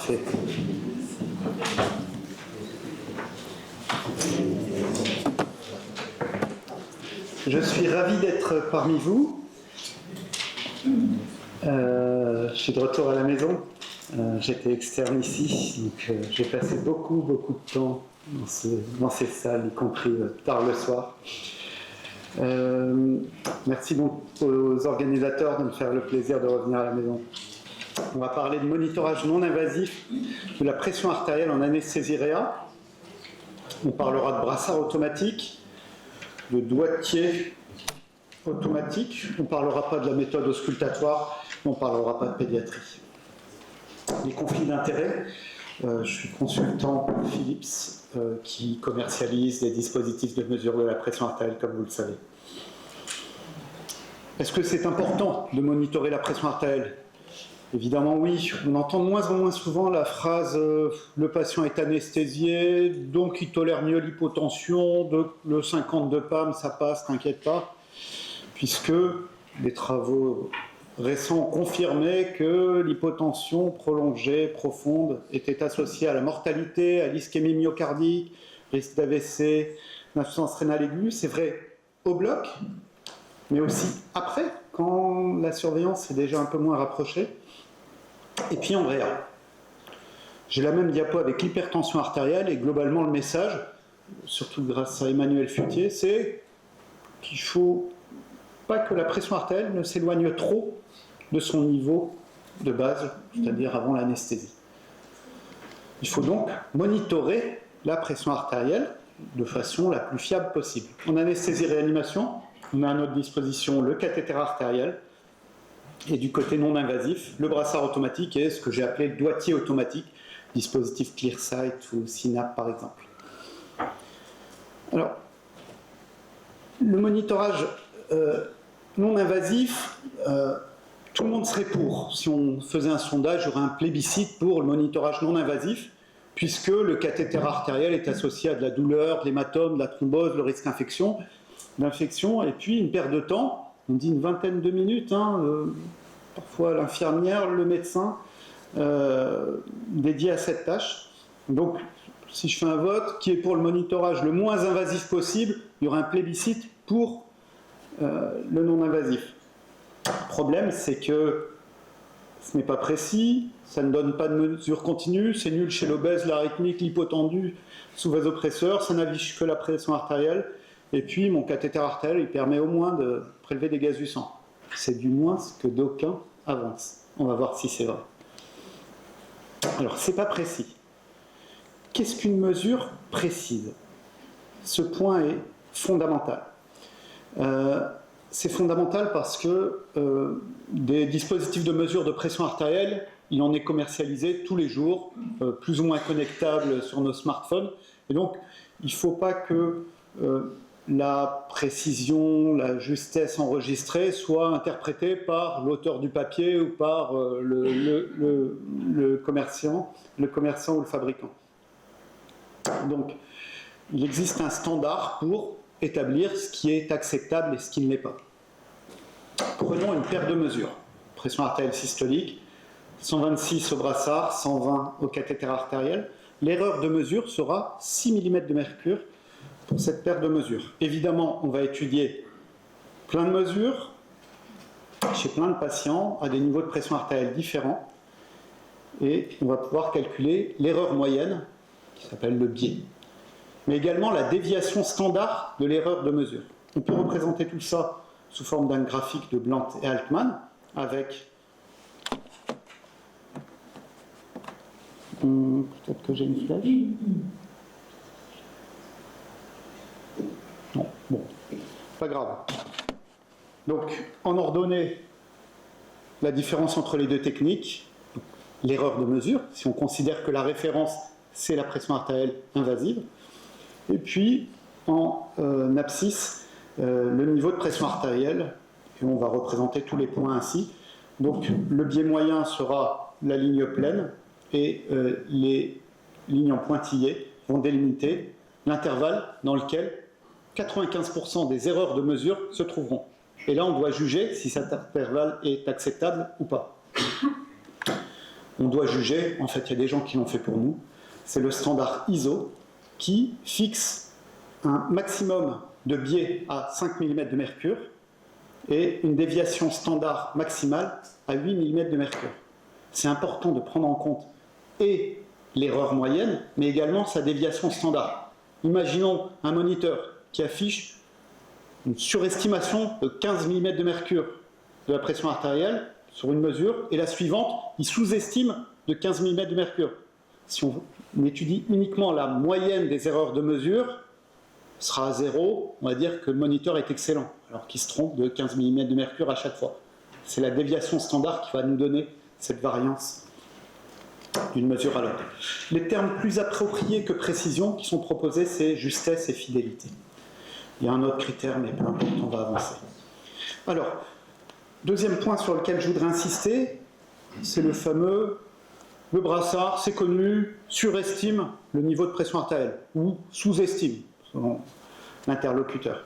Parfait. Je suis ravi d'être parmi vous. Je suis de retour à la maison. J'étais externe ici, donc j'ai passé beaucoup de temps dans ces salles, y compris tard le soir. Merci donc aux organisateurs de me faire le plaisir de revenir à la maison. On va parler de monitorage non invasif de la pression artérielle en anesthésie réa. On parlera de brassard automatique, de doigtier automatique. On ne parlera pas de la méthode auscultatoire, on ne parlera pas de pédiatrie. Les conflits d'intérêts. Je suis consultant Philips qui commercialise des dispositifs de mesure de la pression artérielle, comme vous le savez. Est-ce que c'est important de monitorer la pression artérielle? Évidemment oui. On entend de moins en moins souvent la phrase le patient est anesthésié, donc il tolère mieux l'hypotension, le 52 PAM ça passe, t'inquiète pas, puisque les travaux récents ont confirmé que l'hypotension prolongée, profonde, était associée à la mortalité, à l'ischémie myocardique, risque d'AVC, d'insuffisance rénale aiguë. C'est vrai au bloc, mais aussi après, quand la surveillance est déjà un peu moins rapprochée. Et puis en réa. J'ai la même diapo avec l'hypertension artérielle, et globalement le message, surtout grâce à Emmanuel Futier, c'est qu'il ne faut pas que la pression artérielle ne s'éloigne trop de son niveau de base, c'est-à-dire avant l'anesthésie. Il faut donc monitorer la pression artérielle de façon la plus fiable possible. En anesthésie-réanimation, on a à notre disposition le cathéter artériel, et du côté non invasif, le brassard automatique et ce que j'ai appelé doigtier automatique, dispositif ClearSight ou Synap par exemple. Alors, le monitorage non invasif, tout le monde serait pour. Si on faisait un sondage, il y aurait un plébiscite pour le monitorage non invasif, puisque le cathéter artériel est associé à de la douleur, de l'hématome, de la thrombose, le risque d'infection, et puis une perte de temps. On dit une vingtaine de minutes, parfois l'infirmière, le médecin, dédié à cette tâche. Donc, si je fais un vote qui est pour le monitorage le moins invasif possible, il y aura un plébiscite pour le non-invasif. Le problème, c'est que ce n'est pas précis, ça ne donne pas de mesure continue, c'est nul chez l'obèse, l'arythmique, l'hypotendu, sous vasopresseur, ça n'affiche que la pression artérielle. Et puis, mon cathéter artériel, il permet au moins de prélever des gaz du sang. C'est du moins ce que d'aucuns avancent. On va voir si c'est vrai. Alors, c'est pas précis. Qu'est-ce qu'une mesure précise? Ce point est fondamental. C'est fondamental parce que des dispositifs de mesure de pression artérielle, il en est commercialisé tous les jours, plus ou moins connectables sur nos smartphones. Et donc, il ne faut pas que la précision, la justesse enregistrée soit interprétée par l'auteur du papier ou par le commerçant ou le fabricant. Donc, il existe un standard pour établir ce qui est acceptable et ce qui ne l'est pas. Prenons une paire de mesures. Pression artérielle systolique, 126 au brassard, 120 au cathéter artériel. L'erreur de mesure sera 6 mm de mercure pour cette paire de mesures. Évidemment, on va étudier plein de mesures chez plein de patients à des niveaux de pression artérielle différents et on va pouvoir calculer l'erreur moyenne qui s'appelle le biais, mais également la déviation standard de l'erreur de mesure. On peut représenter tout ça sous forme d'un graphique de Blant et Altman avec peut-être que j'ai une flèche. Non, bon, pas grave. Donc, en ordonnée, la différence entre les deux techniques, l'erreur de mesure, si on considère que la référence, c'est la pression artérielle invasive, et puis en abscisse, le niveau de pression artérielle, et on va représenter tous les points ainsi. Donc, le biais moyen sera la ligne pleine, et les lignes en pointillés vont délimiter l'intervalle dans lequel 95% des erreurs de mesure se trouveront. Et là, on doit juger si cet intervalle est acceptable ou pas. on doit juger, en fait il y a des gens qui l'ont fait pour nous, c'est le standard ISO qui fixe un maximum de biais à 5 mm de mercure et une déviation standard maximale à 8 mm de mercure. C'est important de prendre en compte et l'erreur moyenne, mais également sa déviation standard. Imaginons un moniteur qui affiche une surestimation de 15 mm de mercure de la pression artérielle sur une mesure, et la suivante, il sous-estime de 15 mm de mercure. Si on étudie uniquement la moyenne des erreurs de mesure, sera à 0, on va dire que le moniteur est excellent, alors qu'il se trompe de 15 mm de mercure à chaque fois. C'est la déviation standard qui va nous donner cette variance d'une mesure à l'autre. Les termes plus appropriés que précision qui sont proposés, c'est justesse et fidélité. Il y a un autre critère, mais peu importe, on va avancer. Alors, deuxième point sur lequel je voudrais insister, c'est le fameux, le brassard, c'est connu, surestime le niveau de pression artérielle, ou sous-estime, selon l'interlocuteur.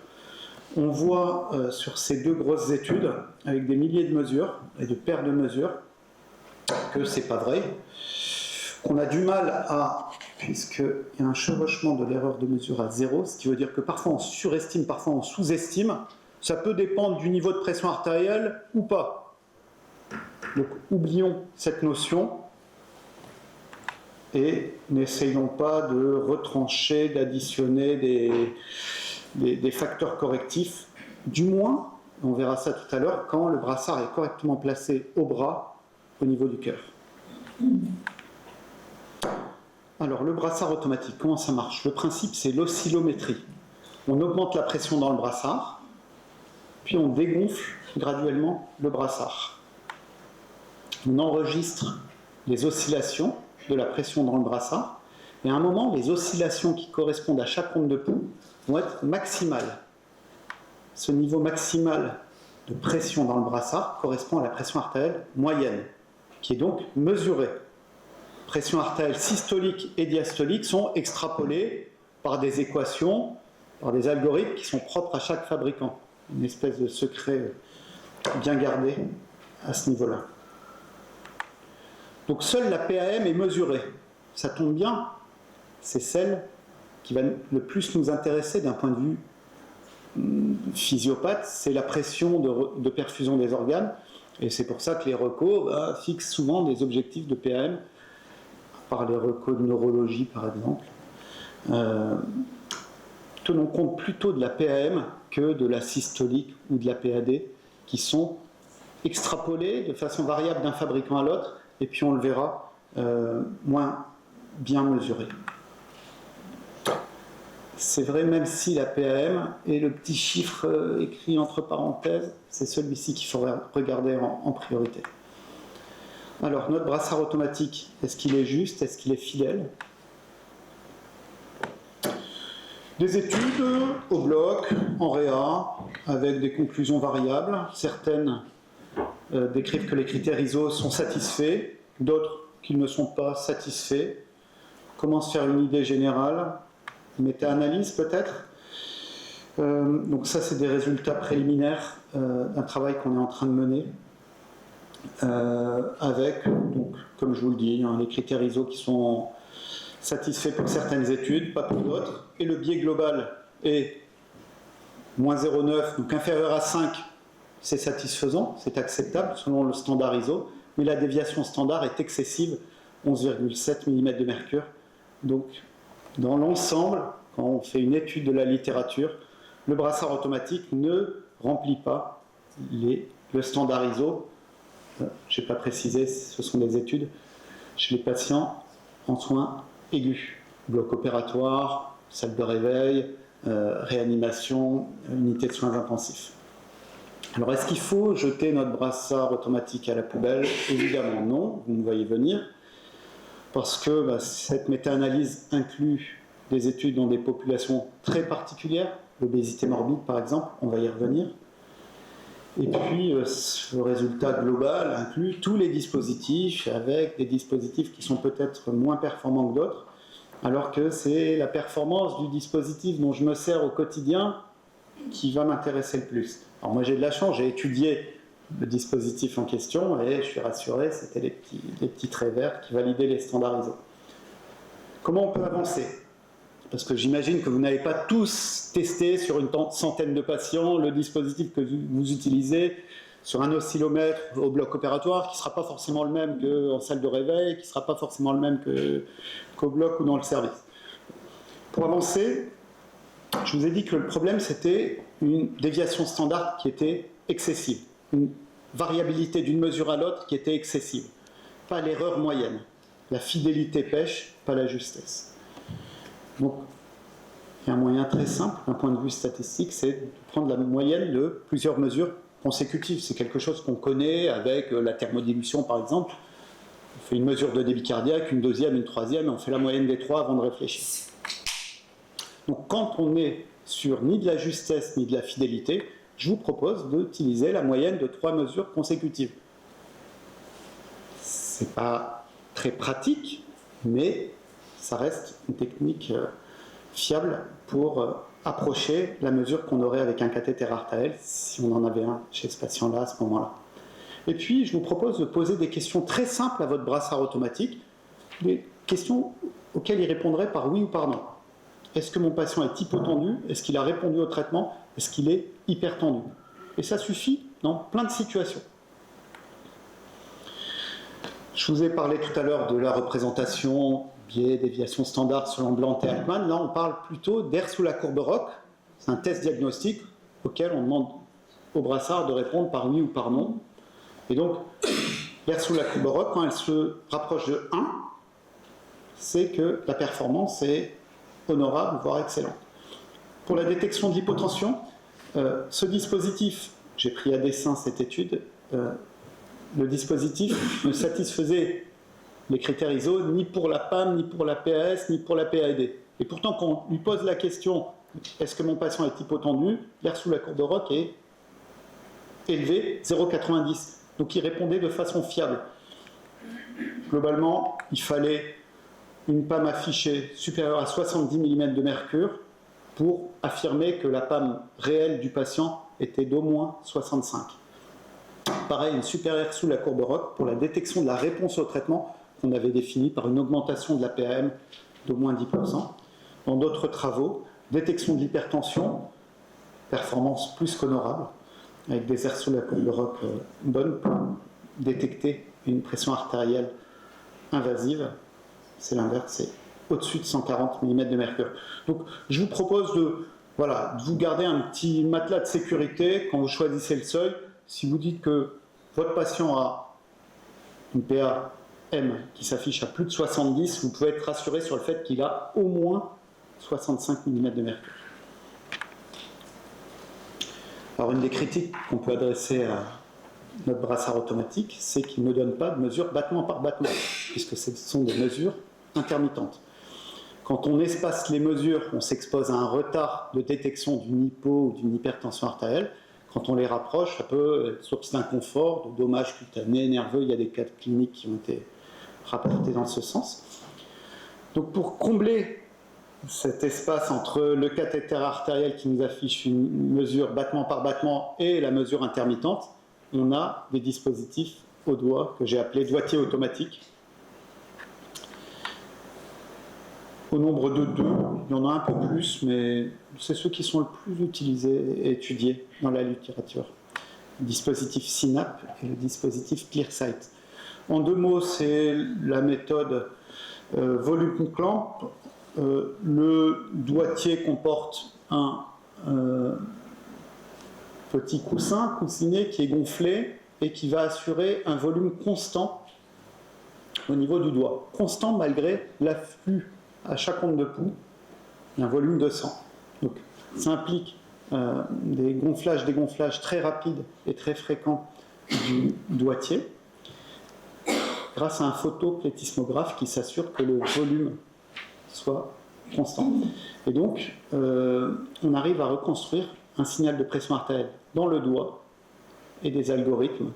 On voit sur ces deux grosses études, avec des milliers de mesures et de paires de mesures, que c'est pas vrai, qu'on a du mal à, puisqu'il y a un chevauchement de l'erreur de mesure à 0, ce qui veut dire que parfois on surestime, parfois on sous-estime, ça peut dépendre du niveau de pression artérielle ou pas. Donc oublions cette notion et n'essayons pas de retrancher, d'additionner des facteurs correctifs, du moins, on verra ça tout à l'heure, quand le brassard est correctement placé au bras, au niveau du cœur. Alors, le brassard automatique, comment ça marche? Le principe, c'est l'oscillométrie. On augmente la pression dans le brassard, puis on dégonfle graduellement le brassard. On enregistre les oscillations de la pression dans le brassard, et à un moment, les oscillations qui correspondent à chaque onde de pouls vont être maximales. Ce niveau maximal de pression dans le brassard correspond à la pression artérielle moyenne, qui est donc mesurée. Pression artérielle systolique et diastolique sont extrapolées par des équations, par des algorithmes qui sont propres à chaque fabricant. Une espèce de secret bien gardé à ce niveau-là. Donc seule la PAM est mesurée. Ça tombe bien, c'est celle qui va le plus nous intéresser d'un point de vue physiopathe, c'est la pression de perfusion des organes. Et c'est pour ça que les recos fixent souvent des objectifs de PAM, par les recos de neurologie par exemple. Tenons compte plutôt de la PAM que de la systolique ou de la PAD, qui sont extrapolées de façon variable d'un fabricant à l'autre, et puis on le verra, moins bien mesurées. C'est vrai, même si la PAM est le petit chiffre écrit entre parenthèses, c'est celui-ci qu'il faut regarder en priorité. Alors, notre brassard automatique, est-ce qu'il est juste? Est-ce qu'il est fidèle? Des études au bloc, en réa, avec des conclusions variables. Certaines décrivent que les critères ISO sont satisfaits, d'autres qu'ils ne sont pas satisfaits. Comment se faire une idée générale? Méta-analyse peut-être. Donc ça, c'est des résultats préliminaires d'un travail qu'on est en train de mener avec, donc, comme je vous le dis, les critères ISO qui sont satisfaits pour certaines études, pas pour d'autres, et le biais global est moins 0,9, donc inférieur à 5, c'est satisfaisant, c'est acceptable selon le standard ISO, mais la déviation standard est excessive, 11,7 mm de mercure. Donc, dans l'ensemble, quand on fait une étude de la littérature, le brassard automatique ne remplit pas le standard ISO. Je n'ai pas précisé, ce sont des études chez les patients en soins aigus, bloc opératoire, salle de réveil, réanimation, unité de soins intensifs. Alors, est-ce qu'il faut jeter notre brassard automatique à la poubelle? Évidemment non, vous me voyez venir, parce que cette méta-analyse inclut des études dans des populations très particulières, l'obésité morbide par exemple, on va y revenir. Et puis, le résultat global inclut tous les dispositifs, avec des dispositifs qui sont peut-être moins performants que d'autres, alors que c'est la performance du dispositif dont je me sers au quotidien qui va m'intéresser le plus. Alors moi j'ai de la chance, j'ai étudié le dispositif en question et je suis rassuré, c'était les petits traits verts qui validaient les standards ISO. Comment on peut avancer? Parce que j'imagine que vous n'avez pas tous testé sur une centaine de patients le dispositif que vous utilisez sur un oscillomètre au bloc opératoire qui ne sera pas forcément le même qu'en salle de réveil, qui ne sera pas forcément le même qu'au bloc ou dans le service. Pour avancer, je vous ai dit que le problème c'était une déviation standard qui était excessive, une variabilité d'une mesure à l'autre qui était excessive, pas l'erreur moyenne. La fidélité pêche, pas la justesse. Donc, il y a un moyen très simple, d'un point de vue statistique, c'est de prendre la moyenne de plusieurs mesures consécutives. C'est quelque chose qu'on connaît avec la thermodilution, par exemple. On fait une mesure de débit cardiaque, une deuxième, une troisième, et on fait la moyenne des trois avant de réfléchir. Donc, quand on n'est sur ni de la justesse ni de la fidélité, je vous propose d'utiliser la moyenne de 3 mesures consécutives. Ce n'est pas très pratique, mais ça reste une technique fiable pour approcher la mesure qu'on aurait avec un cathéter artériel si on en avait un chez ce patient-là à ce moment-là. Et puis, je vous propose de poser des questions très simples à votre brassard automatique, des questions auxquelles il répondrait par oui ou par non. Est-ce que mon patient est hypotendu? Est-ce qu'il a répondu au traitement? Est-ce qu'il est hypertendu? Et ça suffit dans plein de situations. Je vous ai parlé tout à l'heure de la représentation, biais, déviation standard selon Blant et Altman. Là, on parle plutôt d'air sous la courbe ROC. C'est un test diagnostique auquel on demande au brassard de répondre par oui ou par non. Et donc, l'air sous la courbe ROC, quand elle se rapproche de 1, c'est que la performance est honorable, voire excellente. Pour la détection de l'hypotension, ce dispositif, j'ai pris à dessein cette étude, le dispositif ne satisfaisait les critères ISO ni pour la PAM, ni pour la PAS, ni pour la PAD. Et pourtant, quand on lui pose la question « Est-ce que mon patient est hypotendu ?», l'air sous la courbe de ROC est élevé, 0,90. Donc il répondait de façon fiable. Globalement, il fallait une PAM affichée supérieure à 70 mm de mercure pour affirmer que la PAM réelle du patient était d'au moins 65. Pareil, une supérieure sous la courbe ROC pour la détection de la réponse au traitement qu'on avait définie par une augmentation de la PAM d'au moins 10%. Dans d'autres travaux, détection de l'hypertension, performance plus qu'honorable, avec des airs sous la courbe ROC bonnes pour détecter une pression artérielle invasive. C'est l'inverse, c'est au-dessus de 140 mm de mercure. Donc, je vous propose de vous garder un petit matelas de sécurité quand vous choisissez le seuil. Si vous dites que votre patient a une PAM qui s'affiche à plus de 70, vous pouvez être rassuré sur le fait qu'il a au moins 65 mm de mercure. Alors, une des critiques qu'on peut adresser à notre brassard automatique, c'est qu'il ne donne pas de mesure battement par battement, puisque ce sont des mesures intermittentes. Quand on espace les mesures, on s'expose à un retard de détection d'une hypo ou d'une hypertension artérielle. Quand on les rapproche, ça peut être source d'inconfort, de dommages cutanés, nerveux. Il y a des cas cliniques qui ont été rapportés dans ce sens. Donc pour combler cet espace entre le cathéter artériel qui nous affiche une mesure battement par battement et la mesure intermittente, on a des dispositifs au doigt que j'ai appelés doigtiers automatiques. Au nombre de 2, il y en a un peu plus, mais c'est ceux qui sont le plus utilisés et étudiés dans la littérature. Le dispositif Synap et le dispositif ClearSight. En 2 mots, c'est la méthode volume clamp. Le doigtier comporte un petit coussinet qui est gonflé et qui va assurer un volume constant au niveau du doigt. Constant malgré l'afflux à chaque onde de pouls, un volume de sang. Donc, ça implique des gonflages très rapides et très fréquents du doigtier, grâce à un photoplétismographe qui s'assure que le volume soit constant. Et donc, on arrive à reconstruire un signal de pression artérielle dans le doigt et des algorithmes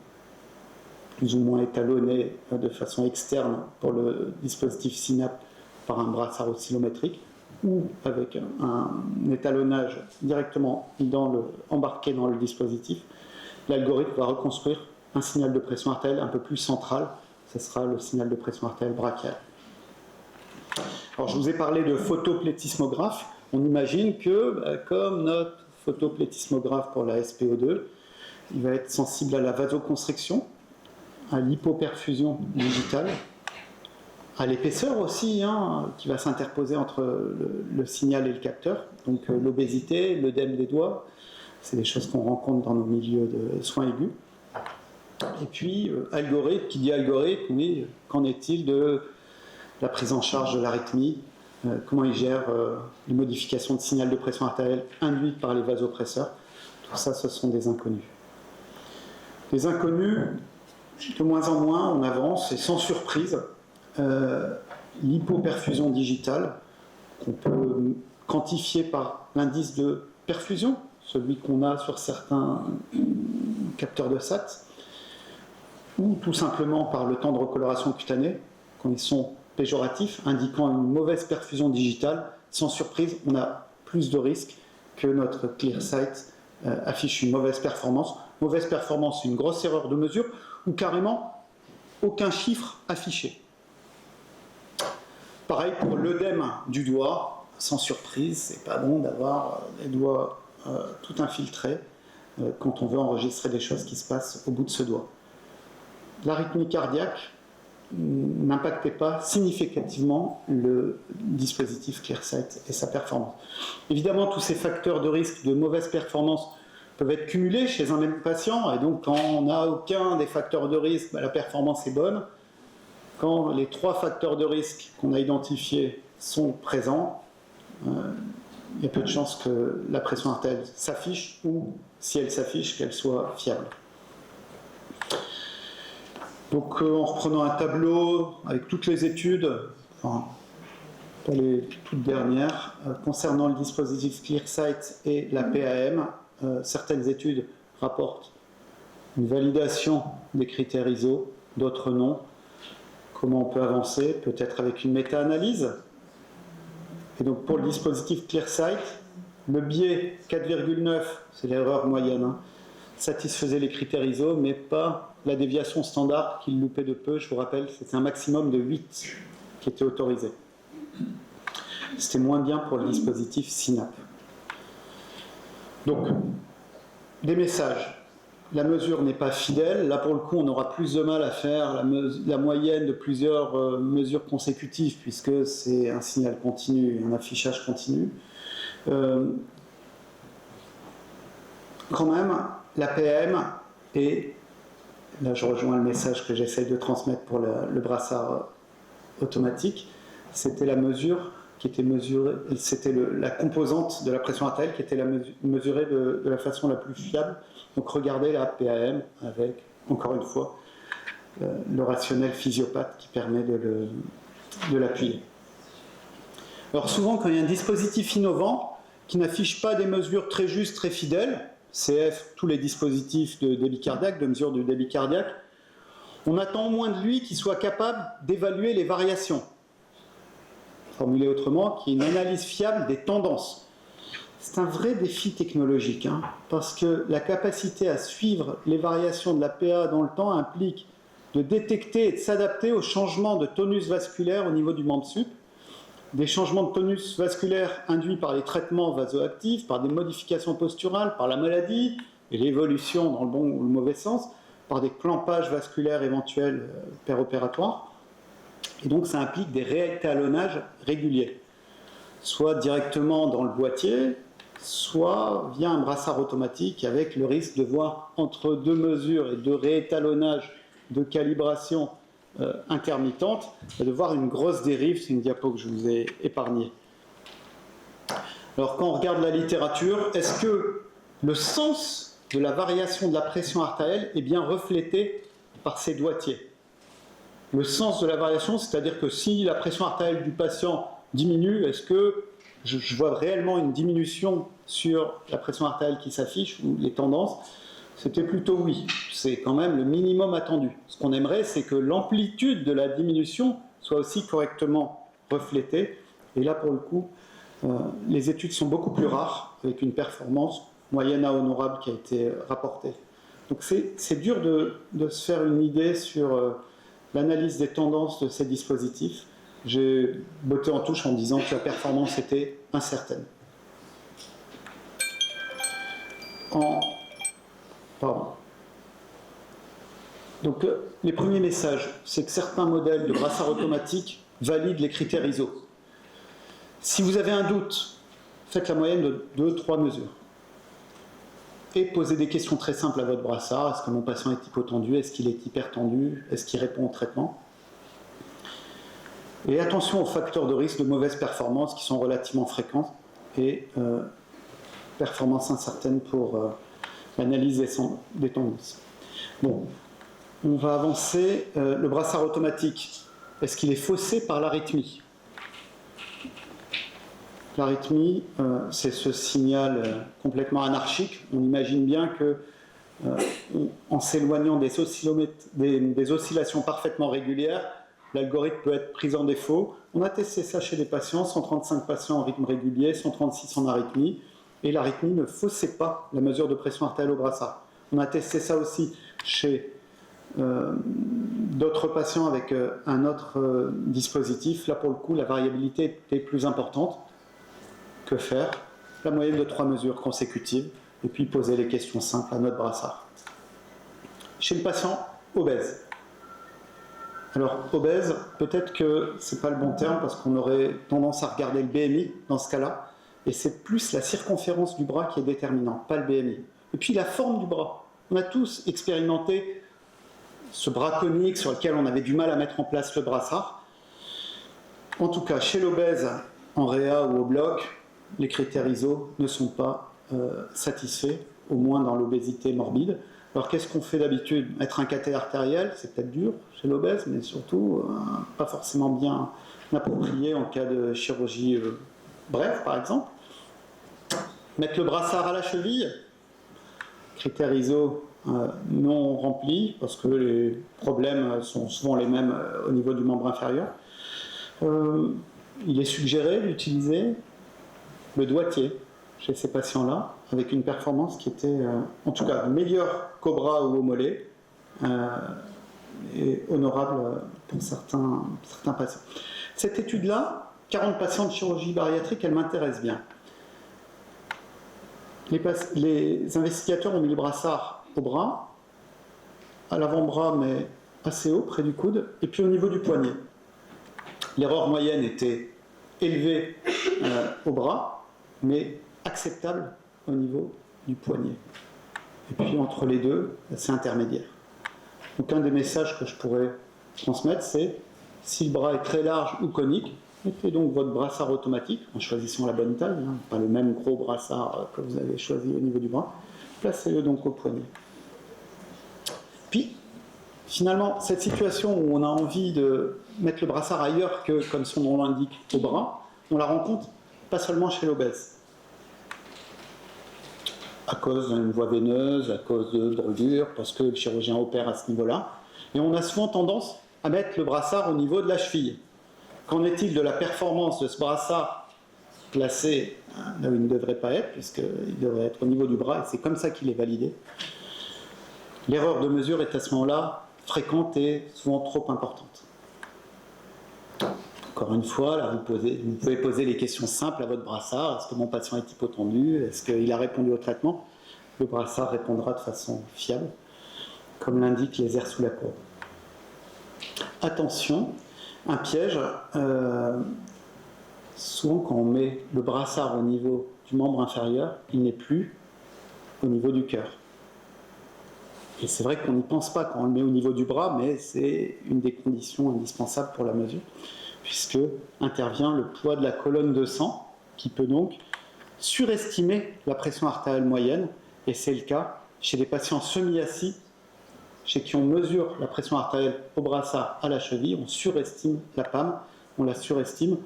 plus ou moins étalonnés de façon externe pour le dispositif Synap par un brassard oscillométrique ou avec un étalonnage directement embarqué dans le dispositif, l'algorithme va reconstruire un signal de pression artérielle un peu plus central. Ce sera le signal de pression artérielle brachiale. Alors, je vous ai parlé de photoplétismographe. On imagine que, comme notre photoplétismographe pour la SPO2, il va être sensible à la vasoconstriction, à l'hypoperfusion digitale, à l'épaisseur aussi, qui va s'interposer entre le signal et le capteur. Donc l'obésité, l'œdème des doigts, c'est des choses qu'on rencontre dans nos milieux de soins aigus. Et puis, algorithme, qui dit algorithme, oui, qu'en est-il de la prise en charge de l'arythmie, comment il gère les modifications de signal de pression artérielle induites par les vasopresseurs. Tout ça, ce sont des inconnus. Les inconnus, de moins en moins, on avance, et sans surprise, l'hypoperfusion digitale, qu'on peut quantifier par l'indice de perfusion, celui qu'on a sur certains capteurs de SAT, ou tout simplement par le temps de recoloration cutanée, quand ils sont péjoratifs, indiquant une mauvaise perfusion digitale. Sans surprise, on a plus de risques que notre ClearSight affiche une mauvaise performance. Mauvaise performance, une grosse erreur de mesure, ou carrément aucun chiffre affiché. Pareil pour l'œdème du doigt, sans surprise, c'est pas bon d'avoir les doigts tout infiltrés quand on veut enregistrer des choses qui se passent au bout de ce doigt. L'arythmie cardiaque n'impactait pas significativement le dispositif ClearSight et sa performance. Évidemment, tous ces facteurs de risque de mauvaise performance peuvent être cumulés chez un même patient, et donc quand on n'a aucun des facteurs de risque, la performance est bonne. Quand les 3 facteurs de risque qu'on a identifiés sont présents, il y a peu de chances que la pression artérielle s'affiche, ou si elle s'affiche, qu'elle soit fiable. Donc en reprenant un tableau avec toutes les études, enfin pas les toutes dernières, concernant le dispositif ClearSight et la PAM, certaines études rapportent une validation des critères ISO, d'autres non. Comment on peut avancer? Peut-être avec une méta-analyse. Et donc pour le dispositif ClearSight, le biais 4,9, c'est l'erreur moyenne, satisfaisait les critères ISO, mais pas la déviation standard qui loupait de peu. Je vous rappelle, c'était un maximum de 8 qui était autorisé. C'était moins bien pour le dispositif SYNAP. Donc, des messages. La mesure n'est pas fidèle. Là, pour le coup, on aura plus de mal à faire la moyenne de plusieurs mesures consécutives, puisque c'est un signal continu, un affichage continu. Quand même, la PM, et là je rejoins le message que j'essaye de transmettre pour le brassard automatique, c'était la mesure qui était mesurée, c'était la composante de la pression artérielle qui était mesurée de la façon la plus fiable. Donc regardez la PAM avec, encore une fois, le rationnel physiopathe qui permet de l'appuyer. Alors souvent, quand il y a un dispositif innovant qui n'affiche pas des mesures très justes, très fidèles, CF, tous les dispositifs de débit cardiaque, de mesure du débit cardiaque, on attend au moins de lui qu'il soit capable d'évaluer les variations. Formulé autrement, qu'il y ait une analyse fiable des tendances. C'est un vrai défi technologique, parce que la capacité à suivre les variations de la PA dans le temps implique de détecter et de s'adapter aux changements de tonus vasculaire au niveau du membre sup, des changements de tonus vasculaire induits par les traitements vasoactifs, par des modifications posturales, par la maladie et l'évolution dans le bon ou le mauvais sens, par des clampages vasculaires éventuels péropératoires. Et donc ça implique des réétalonnages réguliers, soit directement dans le boîtier, soit via un brassard automatique, avec le risque de voir entre 2 mesures et 2 réétalonnages de calibration intermittente, et de voir une grosse dérive. C'est une diapo que je vous ai épargnée. Alors quand on regarde la littérature, est-ce que le sens de la variation de la pression artérielle est bien reflété par ces doigtiers? Le sens de la variation, c'est-à-dire que si la pression artérielle du patient diminue, est-ce que je vois réellement une diminution sur la pression artérielle qui s'affiche, ou les tendances? C'était plutôt oui. C'est quand même le minimum attendu. Ce qu'on aimerait, c'est que l'amplitude de la diminution soit aussi correctement reflétée. Et là, pour le coup, les études sont beaucoup plus rares, avec une performance moyenne à honorable qui a été rapportée Donc c'est dur de se faire une idée sur l'analyse des tendances de ces dispositifs. J'ai botté en touche en disant que la performance était incertaine. Donc les premiers messages, c'est que certains modèles de brassard automatique valident les critères ISO. Si vous avez un doute, faites la moyenne de 2-3 mesures. Et posez des questions très simples à votre brassard. Est-ce que mon patient est hypotendu? Est-ce qu'il est hypertendu? Est-ce qu'il répond au traitement? Et attention aux facteurs de risque de mauvaise performance qui sont relativement fréquents et performance incertaine pour l'analyse des tendances. Bon, on va avancer. Le brassard automatique, est-ce qu'il est faussé par l'arythmie? L'arythmie, c'est ce signal complètement anarchique. On imagine bien que, en s'éloignant des oscillations parfaitement régulières, l'algorithme peut être pris en défaut. On a testé ça chez des patients, 135 patients en rythme régulier, 136 en arythmie, et l'arythmie ne faussait pas la mesure de pression artérielle au brassard. On a testé ça aussi chez d'autres patients avec un autre dispositif. Là, pour le coup, la variabilité est plus importante. Que faire? La moyenne de 3 mesures consécutives, et puis poser les questions simples à notre brassard. Chez le patient obèse. Alors, obèse, peut-être que ce n'est pas le bon terme, parce qu'on aurait tendance à regarder le BMI dans ce cas-là, et c'est plus la circonférence du bras qui est déterminante, pas le BMI. Et puis la forme du bras. On a tous expérimenté ce bras conique sur lequel on avait du mal à mettre en place le brassard. En tout cas, chez l'obèse, en réa ou au bloc, les critères ISO ne sont pas satisfaits, au moins dans l'obésité morbide. Alors qu'est-ce qu'on fait d'habitude? Mettre un cathéter artériel, c'est peut-être dur chez l'obèse, mais surtout pas forcément bien approprié en cas de chirurgie brève, par exemple. Mettre le brassard à la cheville, critères ISO non remplis, parce que les problèmes sont souvent les mêmes au niveau du membre inférieur. Il est suggéré d'utiliser le doigtier chez ces patients-là, avec une performance qui était, en tout cas, meilleure qu'au bras ou au mollet, et honorable pour certains patients. Cette étude-là, 40 patients de chirurgie bariatrique, elle m'intéresse bien. Les investigateurs ont mis le brassard au bras, à l'avant-bras, mais assez haut, près du coude, et puis au niveau du poignet. L'erreur moyenne était élevée au bras, mais acceptable au niveau du poignet. Et puis entre les deux, c'est intermédiaire. Donc un des messages que je pourrais transmettre, c'est si le bras est très large ou conique, mettez donc votre brassard automatique, en choisissant la bonne taille, hein, pas le même gros brassard que vous avez choisi au niveau du bras, placez-le donc au poignet. Puis, finalement, cette situation où on a envie de mettre le brassard ailleurs que, comme son nom l'indique, au bras, on la rencontre pas seulement chez l'obèse. À cause d'une voie veineuse, à cause de brûlures, parce que le chirurgien opère à ce niveau-là. Et on a souvent tendance à mettre le brassard au niveau de la cheville. Qu'en est-il de la performance de ce brassard placé là où il ne devrait pas être, puisqu'il devrait être au niveau du bras, et c'est comme ça qu'il est validé. L'erreur de mesure est à ce moment-là fréquente et souvent trop importante. Encore une fois, là, vous pouvez poser les questions simples à votre brassard. Est-ce que mon patient est hypotendu? Est-ce qu'il a répondu au traitement? Le brassard répondra de façon fiable, comme l'indiquent les airs sous la courbe. Attention, un piège, souvent quand on met le brassard au niveau du membre inférieur, il n'est plus au niveau du cœur. Et c'est vrai qu'on n'y pense pas quand on le met au niveau du bras, mais c'est une des conditions indispensables pour la mesure, puisque intervient le poids de la colonne de sang, qui peut donc surestimer la pression artérielle moyenne, et c'est le cas chez les patients semi-assis, chez qui on mesure la pression artérielle au brassard à la cheville, on surestime la PAM, on la surestime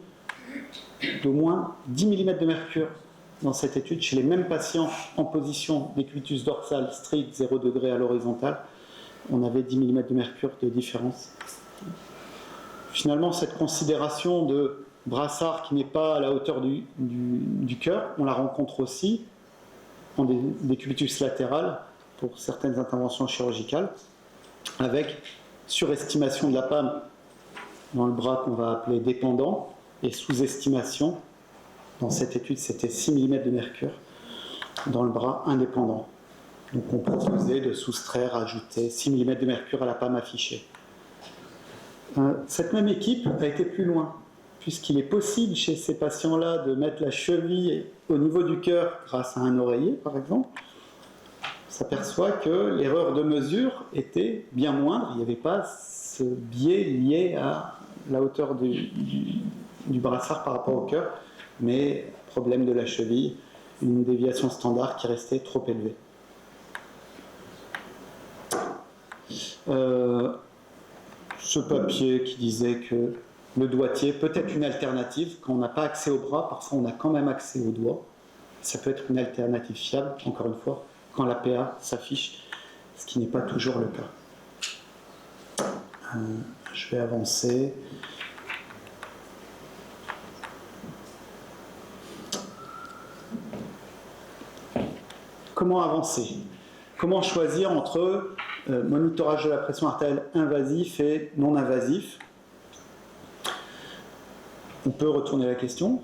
d'au moins 10 mm de mercure dans cette étude, chez les mêmes patients en position décubitus dorsal strict 0 degré à l'horizontale, on avait 10 mm de mercure de différence. Finalement, cette considération de brassard qui n'est pas à la hauteur du cœur, on la rencontre aussi en décubitus latéral pour certaines interventions chirurgicales, avec surestimation de la PAM dans le bras qu'on va appeler dépendant, et sous-estimation, dans cette étude c'était 6 mm de mercure, dans le bras indépendant. Donc on proposait de soustraire, ajouter 6 mm de mercure à la PAM affichée. Cette même équipe a été plus loin, puisqu'il est possible chez ces patients-là de mettre la cheville au niveau du cœur grâce à un oreiller, par exemple. On s'aperçoit que l'erreur de mesure était bien moindre, il n'y avait pas ce biais lié à la hauteur du brassard par rapport au cœur, mais problème de la cheville, une déviation standard qui restait trop élevée. Ce papier qui disait que le doigtier peut être une alternative. Quand on n'a pas accès au bras, parfois on a quand même accès au doigt. Ça peut être une alternative fiable, encore une fois, quand la PA s'affiche, ce qui n'est pas toujours le cas. Je vais avancer. Comment avancer? Comment choisir entre monitorage de la pression artérielle invasif et non invasif? On peut retourner la question.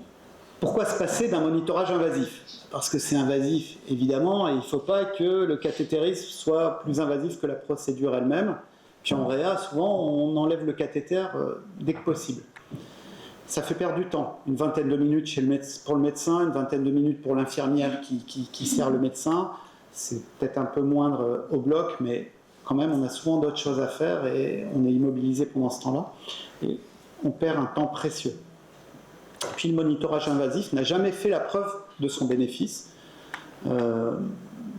Pourquoi se passer d'un monitorage invasif? Parce que c'est invasif, évidemment, et il ne faut pas que le cathétérisme soit plus invasif que la procédure elle-même. Puis en réa, souvent, on enlève le cathéter dès que possible. Ça fait perdre du temps, une vingtaine de minutes pour le médecin, une vingtaine de minutes pour l'infirmière qui sert le médecin. C'est peut-être un peu moindre au bloc, mais quand même, on a souvent d'autres choses à faire et on est immobilisé pendant ce temps-là. Et on perd un temps précieux. Puis le monitorage invasif n'a jamais fait la preuve de son bénéfice.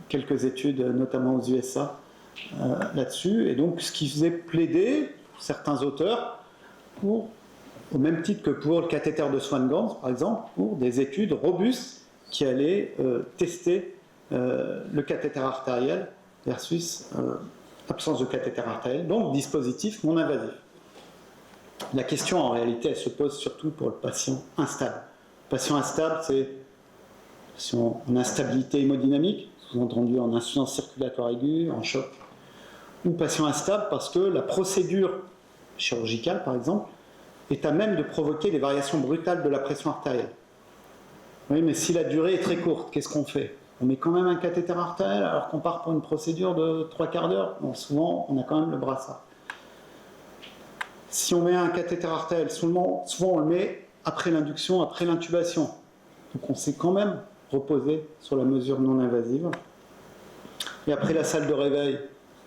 Quelques études, notamment aux USA, là-dessus. Et donc, ce qui faisait plaider certains auteurs pour, au même titre que pour le cathéter de Swan-Ganz, par exemple, pour des études robustes qui allaient tester le cathéter artériel versus absence de cathéter artériel, donc dispositif non invasif. La question, en réalité, elle se pose surtout pour le patient instable. Le patient instable, c'est en instabilité hémodynamique, sous-entendu en insuffisance circulatoire aiguë, en choc, ou patient instable parce que la procédure chirurgicale, par exemple, est à même de provoquer des variations brutales de la pression artérielle. Oui, mais si la durée est très courte, qu'est-ce qu'on fait? On met quand même un cathéter artériel alors qu'on part pour une procédure de 3/4 d'heure. Bon, souvent, on a quand même le brassard. Si on met un cathéter artériel, souvent on le met après l'induction, après l'intubation. Donc on s'est quand même reposé sur la mesure non invasive. Et après la salle de réveil,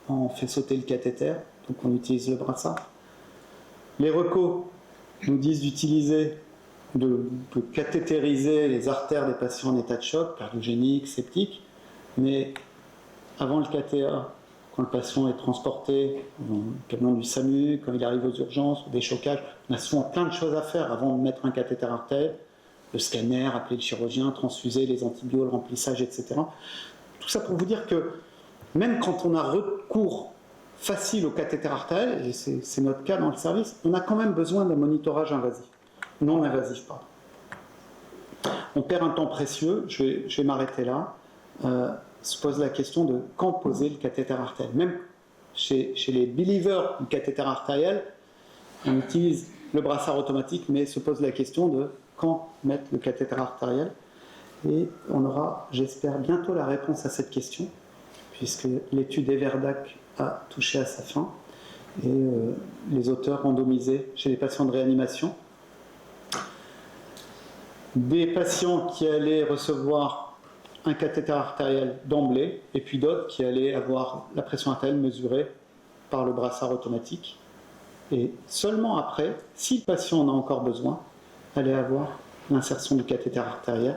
on fait sauter le cathéter, donc on utilise le brassard. Les recos nous disent d'utiliser, de cathétériser les artères des patients en état de choc, cardiogénique, septique, mais avant le KTA, quand le patient est transporté dans le camion du SAMU, quand il arrive aux urgences, des chocages, on a souvent plein de choses à faire avant de mettre un cathéter artériel, le scanner, appeler le chirurgien, transfuser les antibiotiques, le remplissage, etc. Tout ça pour vous dire que même quand on a recours facile au cathéter artériel, et c'est notre cas dans le service, on a quand même besoin d'un monitorage invasif, non invasif, pardon. On perd un temps précieux, je vais m'arrêter là. Se pose la question de quand poser le cathéter artériel. Même chez les believers du cathéter artériel, on utilise le brassard automatique, mais se pose la question de quand mettre le cathéter artériel. Et on aura, j'espère, bientôt la réponse à cette question, puisque l'étude Everdac a touché à sa fin, et les auteurs randomisés chez les patients de réanimation. Des patients qui allaient recevoir un cathéter artériel d'emblée, et puis d'autres qui allaient avoir la pression artérielle mesurée par le brassard automatique. Et seulement après, si le patient en a encore besoin, allait avoir l'insertion du cathéter artériel.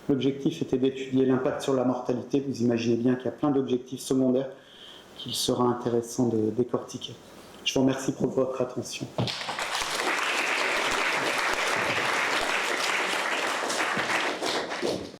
L'objectif était d'étudier l'impact sur la mortalité. Vous imaginez bien qu'il y a plein d'objectifs secondaires qu'il sera intéressant de décortiquer. Je vous remercie pour votre attention.